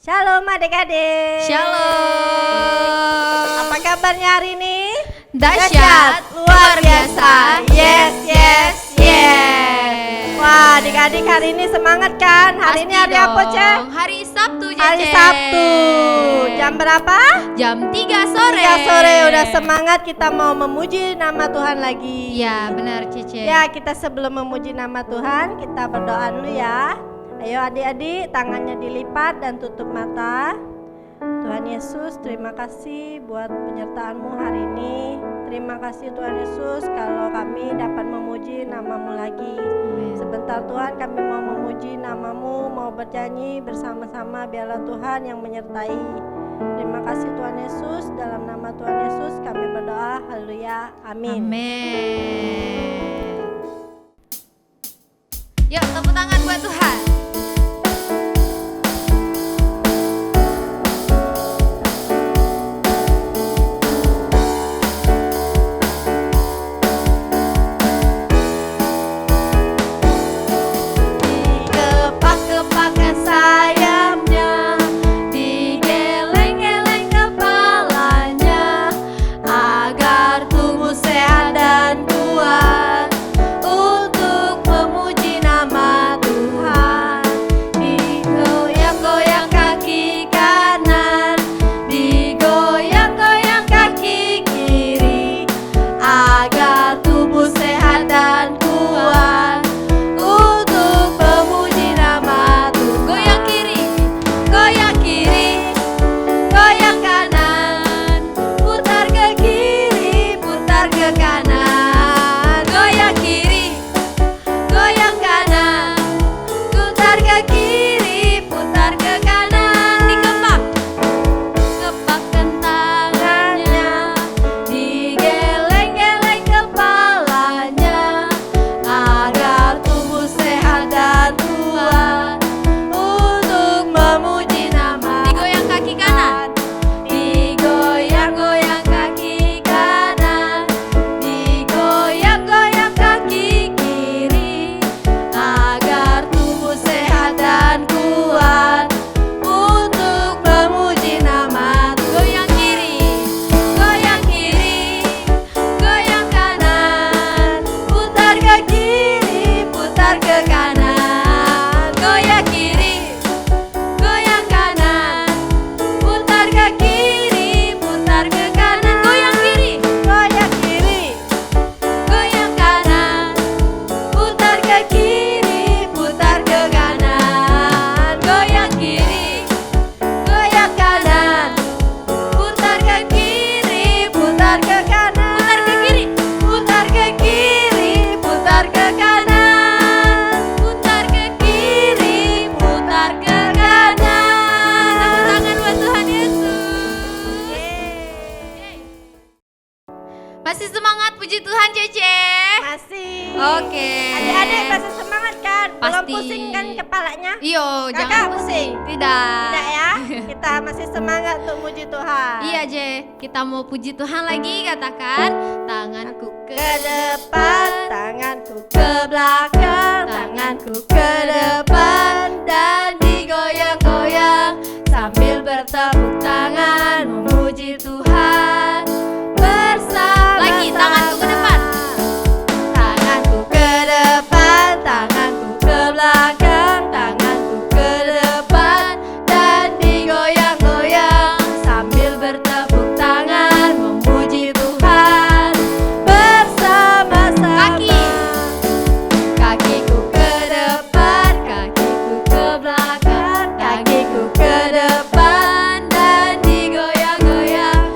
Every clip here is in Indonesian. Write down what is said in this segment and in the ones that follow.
Shalom adik-adik. Shalom. Apa kabarnya hari ini? Dahsyat, luar biasa. Yes, yes, yes. Wah, adik-adik hari ini semangat kan? Hari ini hari apa, Cek? Hari Sabtu, Cece. Hari Sabtu. Jam berapa? Jam 3 sore. 3 sore udah semangat, kita mau memuji nama Tuhan lagi. Iya, benar, Cece. Ya, kita sebelum memuji nama Tuhan, kita berdoa dulu ya. Ayo adik-adik, tangannya dilipat dan tutup mata. Tuhan Yesus, terima kasih buat penyertaan-Mu hari ini. Terima kasih Tuhan Yesus kalau kami dapat memuji nama-Mu lagi. Sebentar Tuhan, kami mau memuji nama-Mu, mau bernyanyi bersama-sama, biarlah Tuhan yang menyertai. Terima kasih Tuhan Yesus, dalam nama Tuhan Yesus kami berdoa, haleluya, amin. Amin. Yuk, tepuk tangan buat Tuhan. Masih semangat puji Tuhan, Cece? Masih. Oke. Adik-adik masih semangat kan? Belum Pasti. pusing kan kepalanya? Iyo, Kakak jangan pusing? pusing. Tidak. Tidak ya? Kita masih semangat untuk muji Tuhan. Iya, Je. Kita mau puji Tuhan lagi, katakan tanganku Ke depan, tanganku ke belakang, tanganku ke depan dan digoyang-goyang sambil bertepuk tangan memuji Tuhan bersama. Lagi, tanganku ke depan. Tanganku ke depan, tanganku ke belakang, tanganku ke depan dan digoyang-goyang sambil bertepuk tangan memuji Tuhan bersama-sama. Kakiku ke depan, kakiku ke belakang, kakiku ke depan dan digoyang-goyang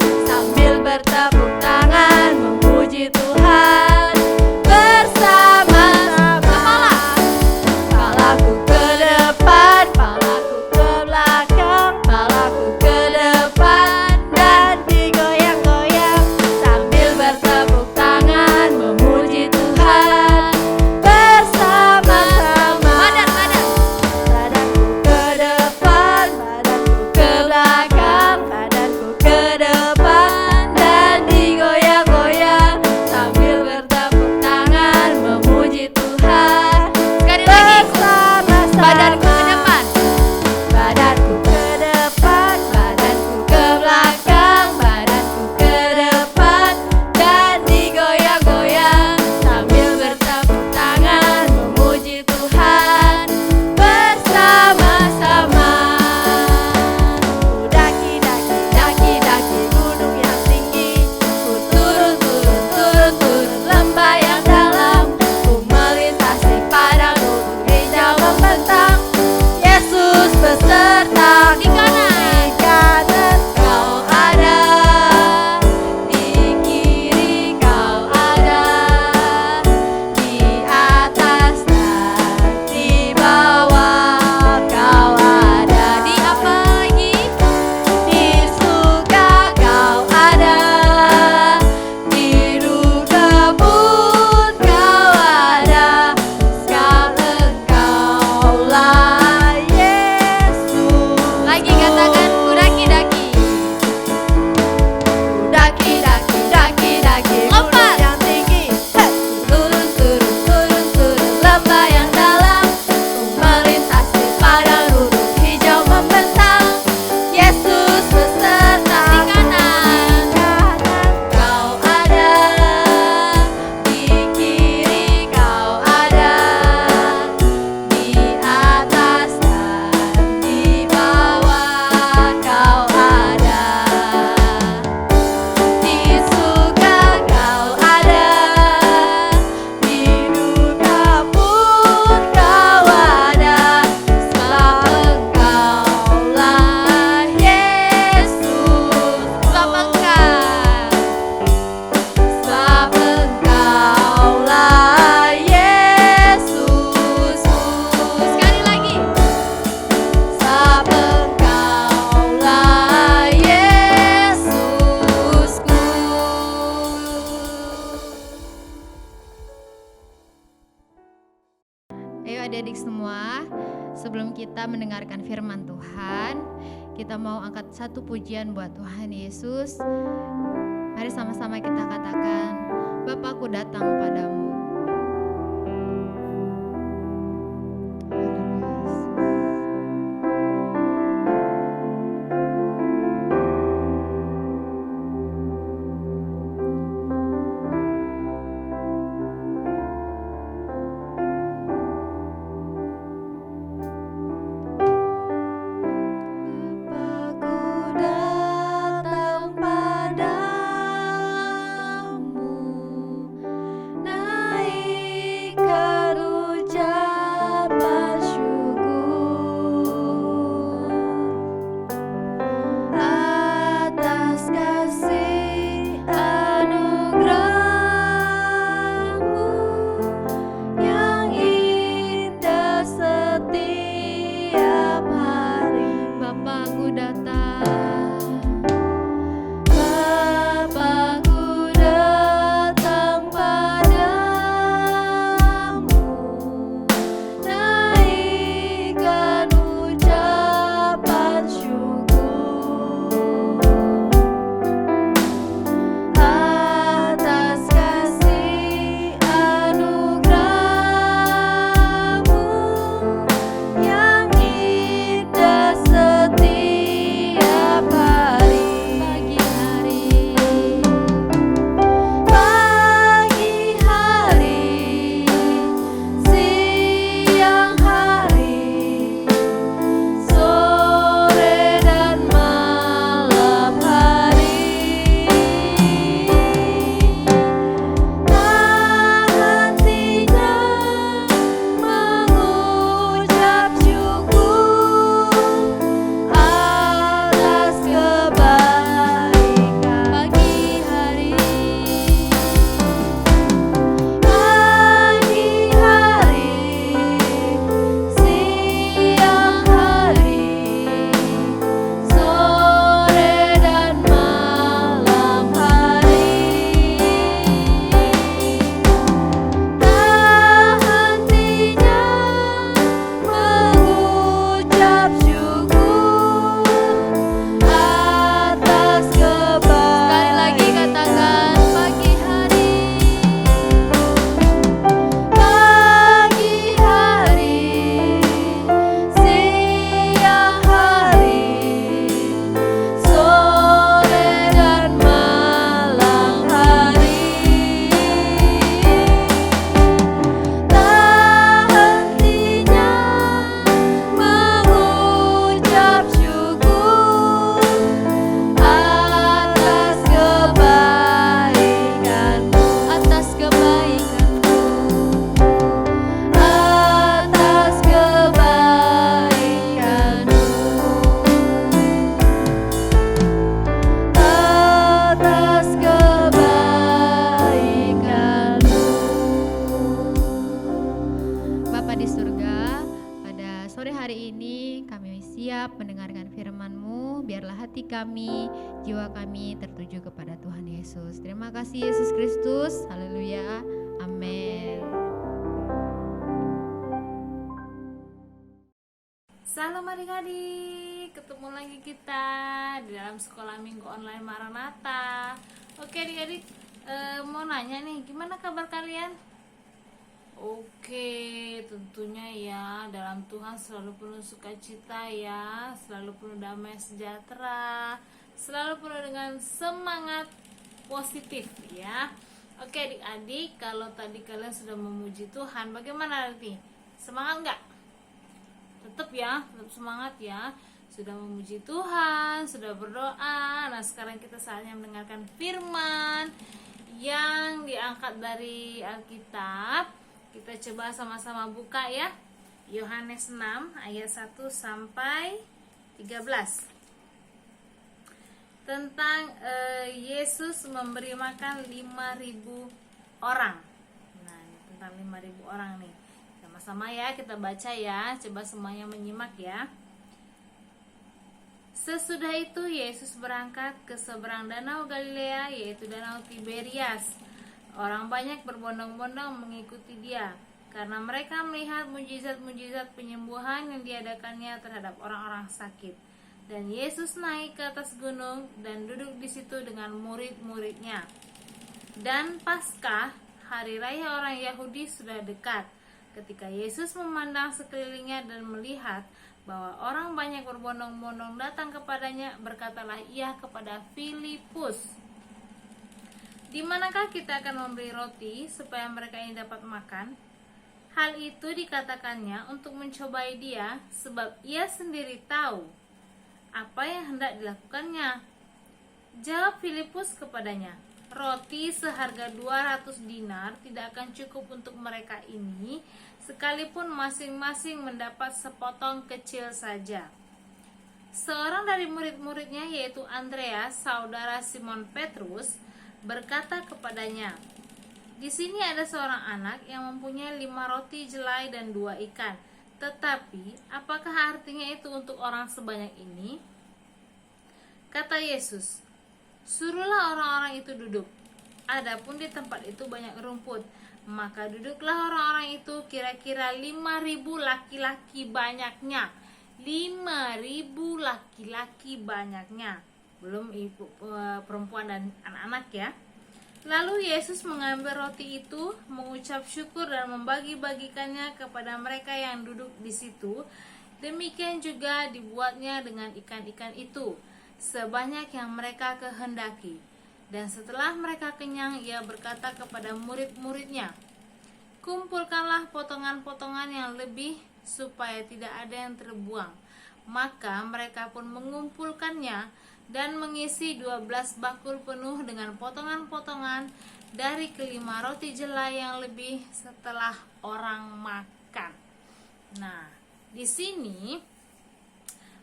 kita mendengarkan firman Tuhan, kita mau angkat satu pujian buat Tuhan Yesus. Mari sama-sama kita katakan, Bapakku datang padamu. kami, jiwa kami tertuju kepada Tuhan Yesus. Terima kasih Yesus Kristus. Haleluya. Amin. Salam adik-adik, ketemu lagi kita di dalam sekolah minggu online Maranatha. Oke adik-adik, mau nanya nih, gimana kabar kalian? Oke, tentunya ya, dalam Tuhan selalu penuh sukacita ya, selalu penuh damai sejahtera, selalu penuh dengan semangat positif ya. Oke adik-adik, kalau tadi kalian sudah memuji Tuhan, bagaimana nanti? Semangat nggak? Tetap ya, tetap semangat ya. Sudah memuji Tuhan, sudah berdoa. Nah sekarang kita saatnya mendengarkan firman yang diangkat dari Alkitab. Kita coba sama-sama buka ya. Yohanes 6 ayat 1 sampai 13. Tentang Yesus memberi makan 5.000 orang. Nah, ini tentang 5.000 orang nih. Sama-sama ya kita baca ya. Coba semuanya menyimak ya. Sesudah itu Yesus berangkat ke seberang danau Galilea, yaitu danau Tiberias. Orang banyak berbondong-bondong mengikuti dia karena mereka melihat mujizat-mujizat penyembuhan yang diadakannya terhadap orang-orang sakit. Dan Yesus naik ke atas gunung dan duduk di situ dengan murid-muridnya. Dan Paskah, hari raya orang Yahudi, sudah dekat. Ketika Yesus memandang sekelilingnya dan melihat bahwa orang banyak berbondong-bondong datang kepadanya, berkatalah ia kepada Filipus, "Di manakah kita akan membeli roti supaya mereka ini dapat makan?" Hal itu dikatakannya untuk mencobai dia, sebab ia sendiri tahu apa yang hendak dilakukannya. Jawab Filipus kepadanya, "Roti seharga 200 dinar tidak akan cukup untuk mereka ini, sekalipun masing-masing mendapat sepotong kecil saja." Seorang dari murid-muridnya, yaitu Andreas, saudara Simon Petrus, berkata kepadanya, "Di sini ada seorang anak yang mempunyai 5 roti jelai dan 2 ikan. Tetapi, apakah artinya itu untuk orang sebanyak ini?" Kata Yesus, "Suruhlah orang-orang itu duduk. Adapun di tempat itu banyak rumput, maka duduklah orang-orang itu, kira-kira 5.000 laki-laki banyaknya." 5.000 laki-laki banyaknya. Belum ibu, perempuan dan anak-anak ya. Lalu Yesus mengambil roti itu, mengucap syukur dan membagi-bagikannya kepada mereka yang duduk di situ. Demikian juga dibuatnya dengan ikan-ikan itu, sebanyak yang mereka kehendaki. Dan setelah mereka kenyang, ia berkata kepada murid-muridnya, "Kumpulkanlah potongan-potongan yang lebih, supaya tidak ada yang terbuang." Maka mereka pun mengumpulkannya dan mengisi 12 bakul penuh dengan potongan-potongan dari kelima roti jelai yang lebih setelah orang makan. Nah, di sini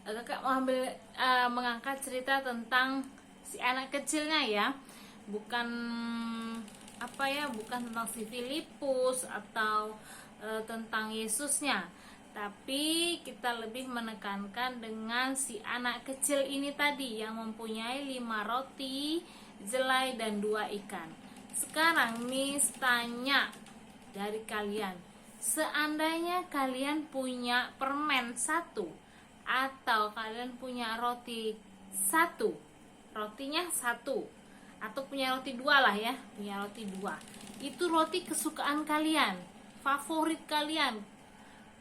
kakak mau mengangkat cerita tentang si anak kecilnya ya, bukan bukan tentang si Filipus atau tentang Yesusnya, tapi kita lebih menekankan dengan si anak kecil ini tadi yang mempunyai 5 roti jelai dan 2 ikan. Sekarang Miss tanya dari kalian, seandainya kalian punya permen 1 atau kalian punya roti 1, rotinya 1, atau punya roti 2 lah ya, punya roti 2, itu roti kesukaan kalian, favorit kalian,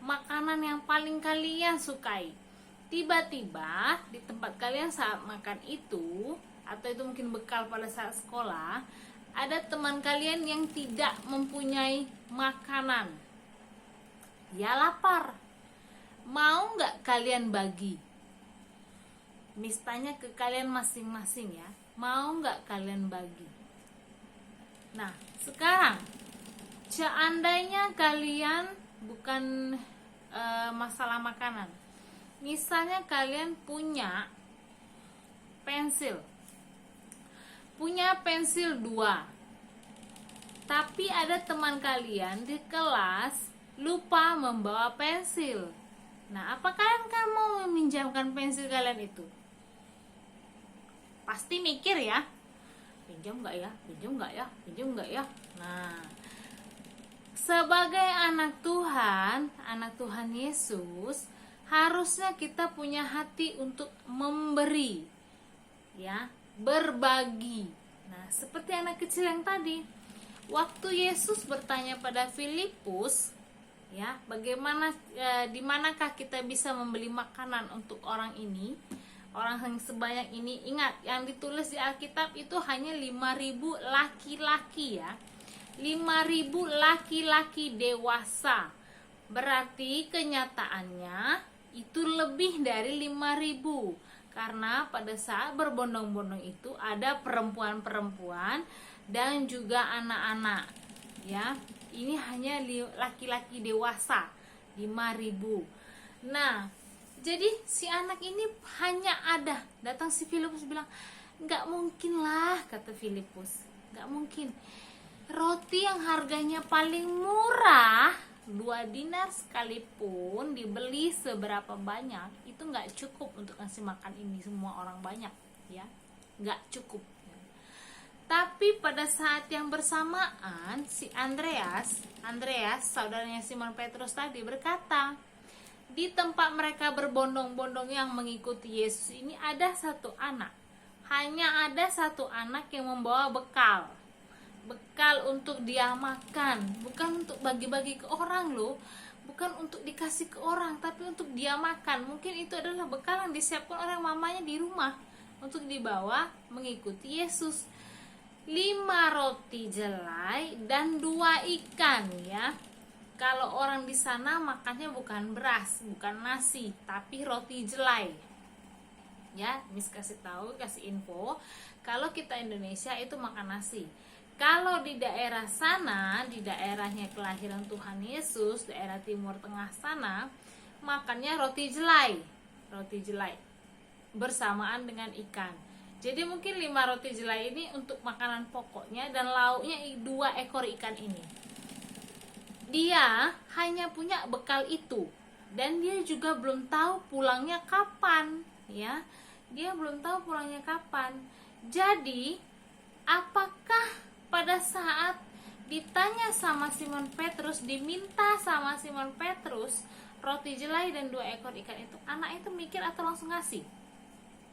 makanan yang paling kalian sukai. Tiba-tiba di tempat kalian saat makan itu, atau itu mungkin bekal pada saat sekolah, ada teman kalian yang tidak mempunyai makanan. Ya lapar. Mau nggak kalian bagi? Miss tanya ke kalian masing-masing ya, mau nggak kalian bagi? Nah, sekarang seandainya kalian bukan masalah makanan, misalnya kalian punya pensil 2, tapi ada teman kalian di kelas lupa membawa pensil. Nah, apa kalian kan mau meminjamkan pensil kalian itu? Pasti mikir ya, pinjam nggak ya, pinjam nggak ya, pinjam nggak ya. Nah, sebagai anak Tuhan Yesus, harusnya kita punya hati untuk memberi, ya, berbagi. Nah, seperti anak kecil yang tadi, waktu Yesus bertanya pada Filipus, ya, bagaimana, di manakah kita bisa membeli makanan untuk orang ini, orang yang sebanyak ini? Ingat, yang ditulis di Alkitab itu hanya 5.000 laki-laki ya. 5.000 laki-laki dewasa. Berarti kenyataannya itu lebih dari 5.000, karena pada saat berbondong-bondong itu ada perempuan-perempuan dan juga anak-anak ya. Ini hanya laki-laki dewasa 5.000. Nah, jadi si anak ini hanya ada, datang si Filipus bilang, "Nggak mungkin lah," kata Filipus, "nggak mungkin. Roti yang harganya paling murah 2 dinar sekalipun dibeli seberapa banyak, itu nggak cukup untuk ngasih makan ini semua orang banyak ya, nggak cukup." Tapi pada saat yang bersamaan si Andreas saudaranya Simon Petrus tadi berkata, di tempat mereka berbondong-bondong yang mengikuti Yesus ini ada satu anak. Hanya ada satu anak yang membawa bekal untuk dia makan, bukan untuk bagi-bagi ke orang loh, bukan untuk dikasih ke orang, tapi untuk dia makan. Mungkin itu adalah bekal yang disiapkan oleh mamanya di rumah untuk dibawa mengikuti Yesus. 5 roti jelai dan 2 ikan ya. Kalau orang di sana makannya bukan beras, bukan nasi, tapi roti jelai. Ya, Miss kasih info, kalau kita Indonesia itu makan nasi. Kalau di daerah sana, di daerahnya kelahiran Tuhan Yesus, daerah Timur Tengah sana, makannya roti jelai bersamaan dengan ikan. Jadi mungkin 5 roti jelai ini untuk makanan pokoknya, dan lauknya 2 ekor ikan ini. Dia hanya punya bekal itu, dan dia juga belum tahu pulangnya kapan, ya. Dia belum tahu pulangnya kapan. Jadi, apakah pada saat ditanya sama Simon Petrus, diminta sama Simon Petrus roti jelai dan 2 ekor ikan itu, anak itu mikir atau langsung ngasih?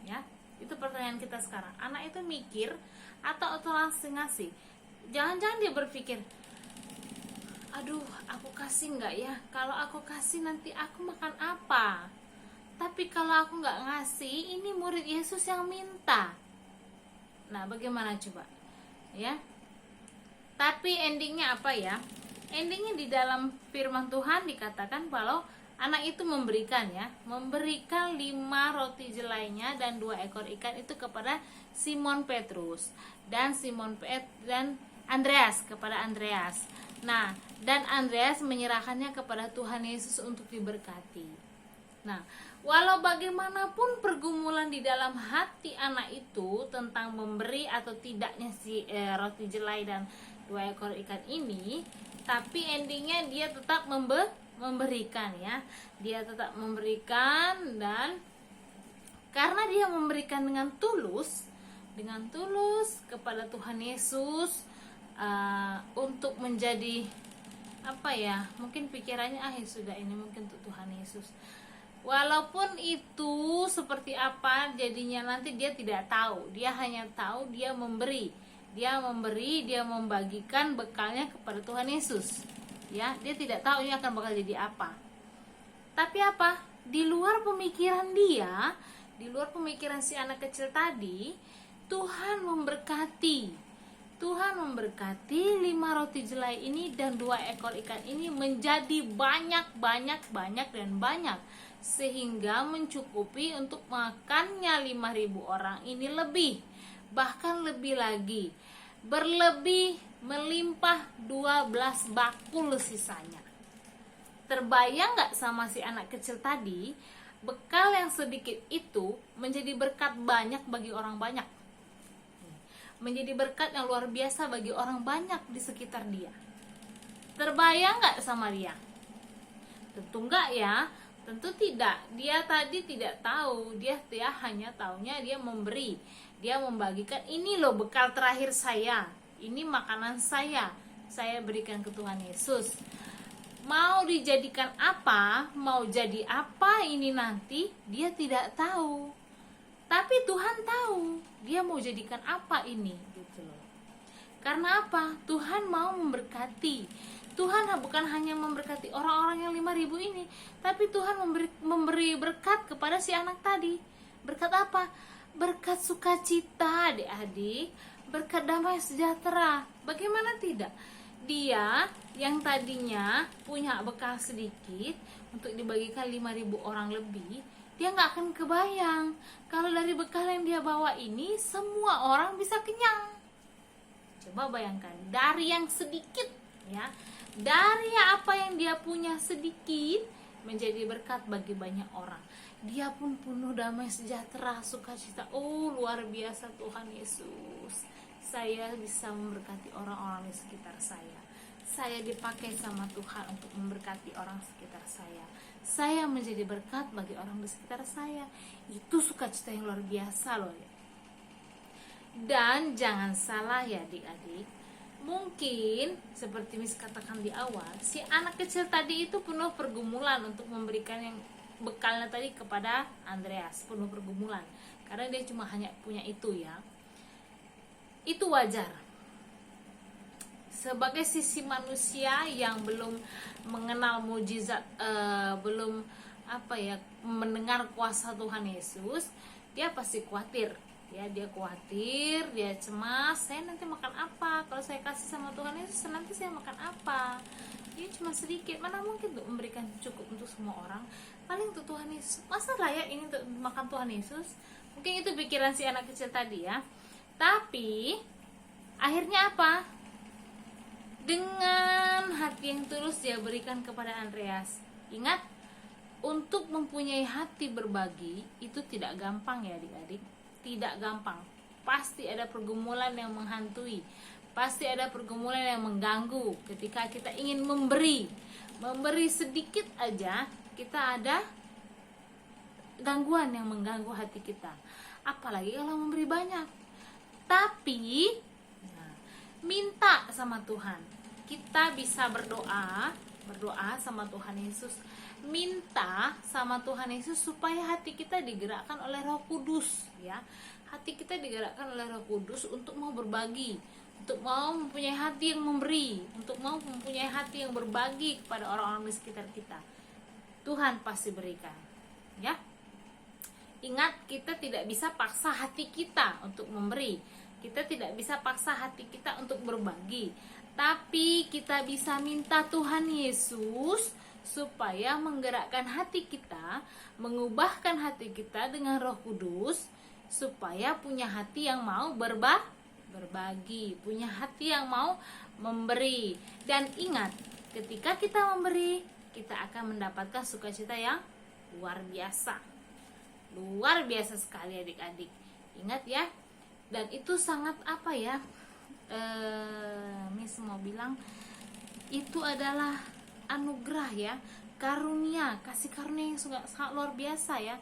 Ya, itu pertanyaan kita sekarang. Anak itu mikir atau langsung ngasih? Jangan-jangan dia berpikir, aduh, aku kasih nggak ya? Kalau aku kasih nanti aku makan apa? Tapi kalau aku nggak ngasih, ini murid Yesus yang minta. Nah, bagaimana coba? Ya. Tapi endingnya apa ya? Endingnya di dalam firman Tuhan dikatakan kalau anak itu memberikan 5 roti jelainya dan 2 ekor ikan itu kepada Simon Petrus dan Andreas, kepada Andreas. Nah, dan Andreas menyerahkannya kepada Tuhan Yesus untuk diberkati. Nah, walau bagaimanapun pergumulan di dalam hati anak itu tentang memberi atau tidaknya si roti jelai dan 2 ekor ikan ini, tapi endingnya dia tetap memberikan ya. Dia tetap memberikan, dan karena dia memberikan dengan tulus kepada Tuhan Yesus, untuk menjadi mungkin pikirannya ya sudah, ini mungkin untuk Tuhan Yesus. Walaupun itu seperti apa jadinya nanti dia tidak tahu. Dia hanya tahu dia memberi, dia membagikan bekalnya kepada Tuhan Yesus. Ya, dia tidak tahu ini akan bakal jadi apa. Tapi di luar pemikiran dia, di luar pemikiran si anak kecil tadi, Tuhan memberkati 5 roti jelai ini dan 2 ekor ikan ini menjadi banyak, sehingga mencukupi untuk makannya 5.000 orang ini lebih, bahkan lebih lagi, berlebih melimpah 12 bakul sisanya. Terbayang gak sama si anak kecil tadi, bekal yang sedikit itu menjadi berkat banyak bagi orang banyak, menjadi berkat yang luar biasa bagi orang banyak di sekitar dia. Terbayang gak sama dia? Tentu enggak ya, tentu tidak. Dia tadi tidak tahu, dia hanya taunya dia memberi, dia membagikan, ini loh bekal terakhir saya, ini makanan saya berikan ke Tuhan Yesus. Mau dijadikan apa, mau jadi apa ini nanti, dia tidak tahu. Tapi Tuhan tahu dia mau jadikan apa ini, gitu loh. Karena apa? Tuhan mau memberkati. Tuhan bukan hanya memberkati orang-orang yang 5.000 ini, tapi Tuhan memberi berkat kepada si anak tadi. Berkat apa? Berkat sukacita, adik-adik, berkat damai sejahtera. Bagaimana tidak? Dia yang tadinya punya bekal sedikit untuk dibagikan 5.000 orang lebih, dia nggak akan kebayang kalau dari bekal yang dia bawa ini semua orang bisa kenyang. Coba bayangkan, dari yang sedikit ya, dari apa yang dia punya sedikit menjadi berkat bagi banyak orang. Dia pun penuh damai sejahtera, sukacita. Oh, luar biasa Tuhan Yesus. Saya bisa memberkati orang-orang di sekitar saya. Saya dipakai sama Tuhan untuk memberkati orang sekitar saya. Saya menjadi berkat bagi orang di sekitar saya. Itu sukacita yang luar biasa loh ya. Dan jangan salah ya adik-adik, mungkin seperti Miss katakan di awal, si anak kecil tadi itu penuh pergumulan untuk memberikan yang bekalnya tadi kepada Andreas, penuh pergumulan karena dia cuma hanya punya itu ya. Itu wajar sebagai sisi manusia yang belum mengenal mujizat, belum mendengar kuasa Tuhan Yesus. Dia pasti khawatir ya, dia khawatir, dia cemas, saya nanti makan apa, kalau saya kasih sama Tuhan Yesus nanti saya makan apa, ini cuma sedikit, mana mungkin untuk memberikan cukup untuk semua orang, paling untuk Tuhan Yesus, masa layak ini untuk makan Tuhan Yesus. Mungkin itu pikiran si anak kecil tadi ya. Tapi akhirnya apa? Dengan hati yang tulus dia berikan kepada Andreas. Ingat, untuk mempunyai hati berbagi itu tidak gampang ya adik-adik. Tidak gampang. Pasti ada pergumulan yang menghantui. Pasti ada pergumulan yang mengganggu ketika kita ingin memberi. Memberi sedikit aja, kita ada gangguan yang mengganggu hati kita. Apalagi kalau memberi banyak. Tapi minta sama Tuhan. Kita bisa berdoa sama Tuhan Yesus, minta sama Tuhan Yesus supaya hati kita digerakkan oleh Roh Kudus ya. Hati kita digerakkan oleh Roh Kudus untuk mau berbagi, untuk mau mempunyai hati yang memberi, untuk mau mempunyai hati yang berbagi kepada orang-orang di sekitar kita. Tuhan pasti berikan ya. Ingat, kita tidak bisa paksa hati kita untuk memberi. Kita tidak bisa paksa hati kita untuk berbagi. Tapi kita bisa minta Tuhan Yesus supaya menggerakkan hati kita, mengubahkan hati kita dengan Roh Kudus, supaya punya hati yang mau berbagi, punya hati yang mau memberi. Dan ingat, ketika kita memberi, kita akan mendapatkan sukacita yang luar biasa. Luar biasa sekali adik-adik. Ingat ya. Dan itu sangat Miss mau bilang itu adalah anugerah ya, karunia, kasih karunia yang sangat luar biasa ya.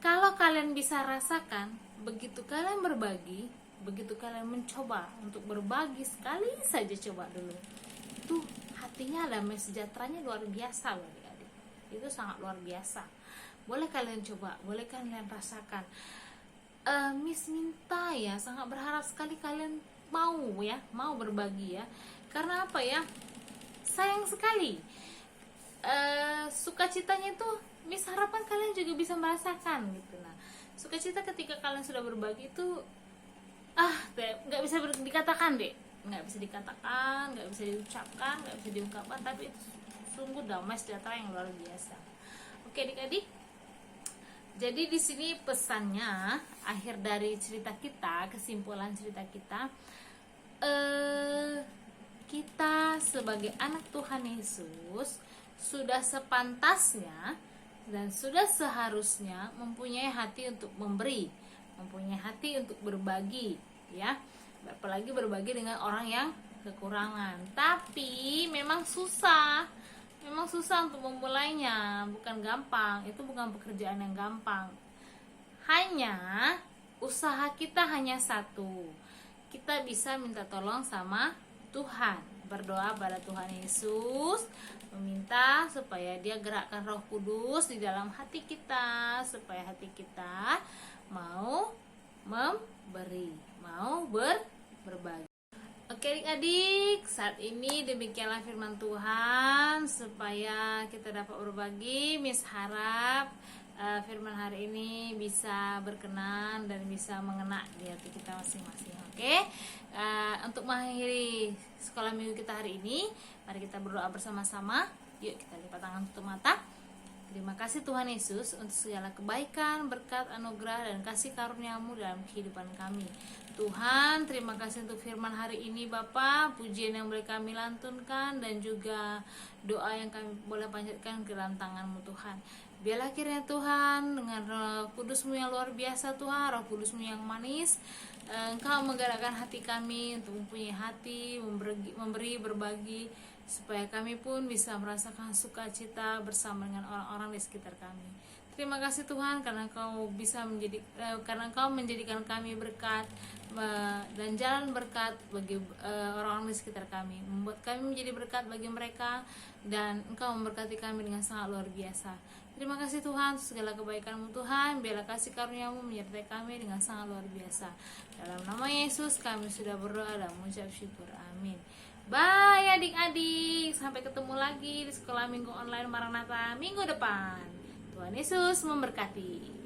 Kalau kalian bisa rasakan, begitu kalian berbagi, begitu kalian mencoba untuk berbagi, sekali saja coba dulu, itu hatinya damai sejahteranya luar biasa loh adik-adik. Itu sangat luar biasa. Boleh kalian coba, boleh kalian rasakan. Miss minta ya, sangat berharap sekali kalian mau berbagi ya. Karena apa ya, sayang sekali sukacitanya itu Miss harapan kalian juga bisa merasakan gitu. Nah, sukacita ketika kalian sudah berbagi itu nggak bisa dikatakan deh, nggak bisa dikatakan, nggak bisa diucapkan, nggak bisa diungkapkan, tapi itu sungguh damai sejahtera yang luar biasa. Oke adik-adik, jadi di sini pesannya, akhir dari cerita kita, kesimpulan cerita kita, kita sebagai anak Tuhan Yesus sudah sepantasnya dan sudah seharusnya mempunyai hati untuk memberi, mempunyai hati untuk berbagi, ya. Apalagi berbagi dengan orang yang kekurangan. Tapi memang susah untuk memulainya, bukan gampang. Itu bukan pekerjaan yang gampang. Hanya usaha kita hanya satu. Kita bisa minta tolong sama Tuhan, berdoa pada Tuhan Yesus, meminta supaya Dia gerakkan Roh Kudus di dalam hati kita, supaya hati kita mau memberi, mau berbagi. Oke adik-adik, saat ini demikianlah firman Tuhan supaya kita dapat berbagi. Miss harap firman hari ini bisa berkenan dan bisa mengena di hati kita masing-masing. Oke, untuk mengakhiri sekolah minggu kita hari ini, mari kita berdoa bersama-sama. Yuk kita lipat tangan, tutup mata. Terima kasih Tuhan Yesus untuk segala kebaikan, berkat, anugerah, dan kasih karunia-Mu dalam kehidupan kami. Tuhan, terima kasih untuk firman hari ini Bapa, pujian yang boleh kami lantunkan, dan juga doa yang kami boleh panjatkan ke dalam tangan-Mu Tuhan. Biarlah kiranya Tuhan, dengan Roh Kudus-Mu yang luar biasa Tuhan, Roh Kudus-Mu yang manis, Engkau menggerakkan hati kami untuk mempunyai hati, memberi, berbagi, supaya kami pun bisa merasakan sukacita bersama dengan orang-orang di sekitar kami. terima kasih Tuhan karena karena Engkau menjadikan kami berkat dan jalan berkat bagi orang-orang di sekitar kami, membuat kami menjadi berkat bagi mereka, dan Engkau memberkati kami dengan sangat luar biasa. Terima kasih Tuhan untuk segala kebaikan-Mu Tuhan. Biarlah kasih karunia-Mu menyertai kami dengan sangat luar biasa. Dalam nama Yesus kami sudah berdoa dan mengucap syukur. Amin. Bye adik-adik. Sampai ketemu lagi di sekolah minggu online Maranatha minggu depan. Tuhan Yesus memberkati.